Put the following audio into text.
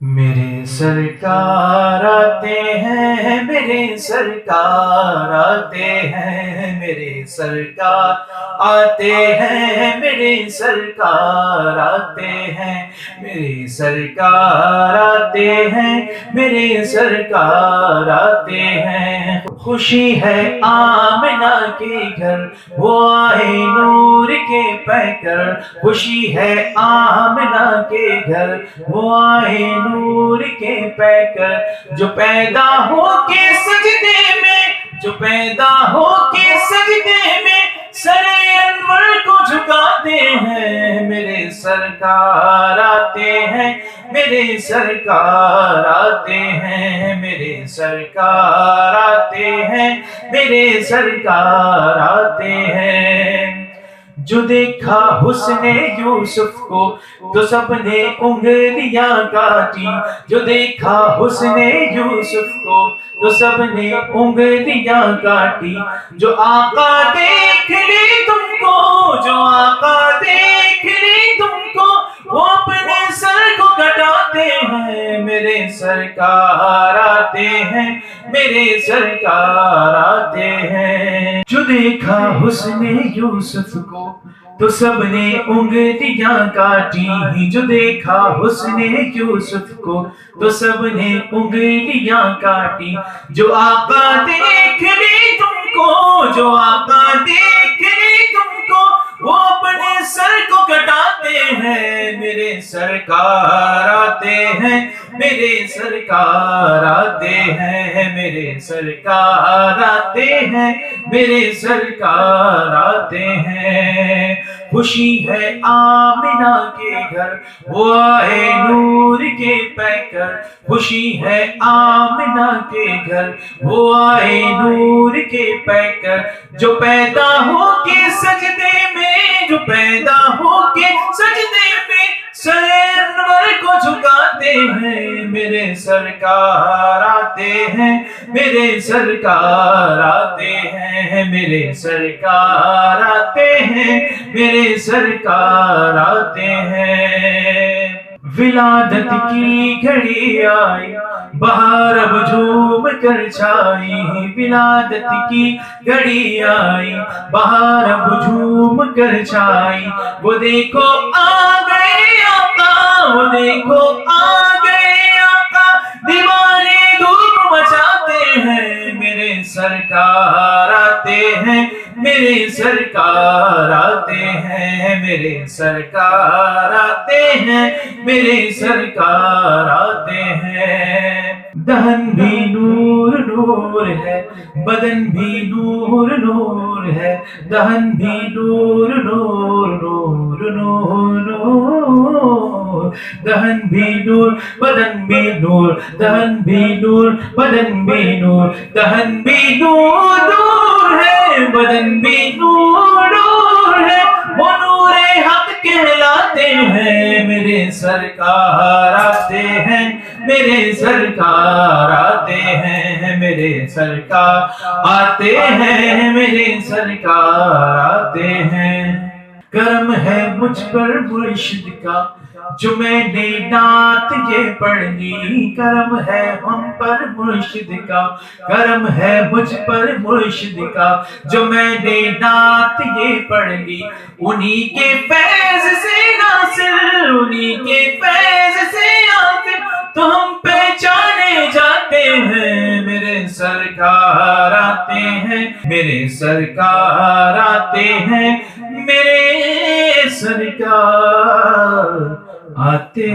میرے سرکار آتے ہیں، میرے سرکار آتے ہیں، میرے سرکار آتے ہیں، میرے سرکار آتے ہیں، میرے سرکار آتے ہیں، میرے سرکار آتے ہیں۔ خوشی ہے آمنہ کے گھر، وہ آئے نور کے پیکر۔ خوشی ہے آمنہ کے گھر، وہ آئے نور کے پیکر۔ جو پیدا ہو کے سجدے میں، جو پیدا ہو کے سجدے میں سر انور کو جھکاتے ہیں۔ میرے سرکار آتے ہیں، میرے سرکار آتے ہیں، میرے سرکار آتے ہیں، میرے سرکار آتے ہیں۔ جو دیکھا حسن یوسف کو تو سب نے انگلیاں کاٹی۔ جو دیکھا حسن یوسف کو تو سب نے انگلیاں کاٹی۔ جو آقا دیکھ لے تم کو، جو آقا دیکھ لے تم کو، وہ اپنے سر کو کٹاتے ہیں۔ میرے سرکار آتے ہیں، میرے سرکار آتے ہیں۔ جو دیکھا حسن یوسف کو تو سب نے انگلیاں کاٹی۔ جو دیکھا حسن یوسف کو تو سب نے انگلیاں کاٹی۔ جو آقا دیکھ لے تم کو، جو آقا دیکھ لے تم کو، وہ اپنے سر کو کٹاتے ہیں۔ میرے سرکار آتے ہیں، میرے سرکار آتے ہیں، میرے سرکار آتے ہیں، میرے سرکار آتے ہیں۔ خوشی ہے آمنہ کے گھر، وہ آئے نور کے پیکر۔ خوشی ہے آمنہ کے گھر، وہ آئے نور کے پیکر۔ جو پیدا ہو کے سجدے میں، جو پیدا ہو کے سجدے میں سر انور کو جھکاتے ہیں۔ میرے سرکار آتے ہیں، میرے سرکار آتے ہیں، میرے سرکار آتے ہیں، میرے سرکار آتے ہیں۔ ولادت کی گھڑی آئی، بہار اب جھوم کر چھائی۔ ولادت کی گھڑی آئی، بہار اب جھوم کر چھائی۔ وہ دیکھو آ گئے آقا، وہ دیکھو آ گئے آقا، دیوانے دھوم مچاتے ہیں۔ میرے سرکار آتے ہیں، میرے سرکار آتے ہیں، میرے سرکار آتے ہیں، میرے سرکار آتے ہیں۔ دہن بھی نور نور ہے، بدن بھی نور نور ہے۔ دہن بھی نور نور نور نور نور، دہن بھی نور بدن بھی نور، دہن بھی نور بدن بھی نور، دہن بھی نور نور ہے، بدن بھی نور نور ہے۔ وہ نور حق کہلاتے ہیں۔ میرے سرکار آتے ہیں، میرے سرکار آتے ہیں، میرے سرکار آتے ہیں، میرے سرکار آتے ہیں۔ کرم ہے مجھ پر مرشد کا جو میں نے نعت یہ پڑھ لی۔ کرم ہے ہم پر مرشد کا، کرم ہے مجھ پر مرشد کا جو میں نے نعت یہ پڑھ لی۔ انہی کے فیض سے ناصر، انہی کے فیض سے ناصر تو ہم پہچانے جاتے ہیں۔ میرے سرکار آتے ہیں، میرے سرکار آتے ہیں، میرے سرکار آتے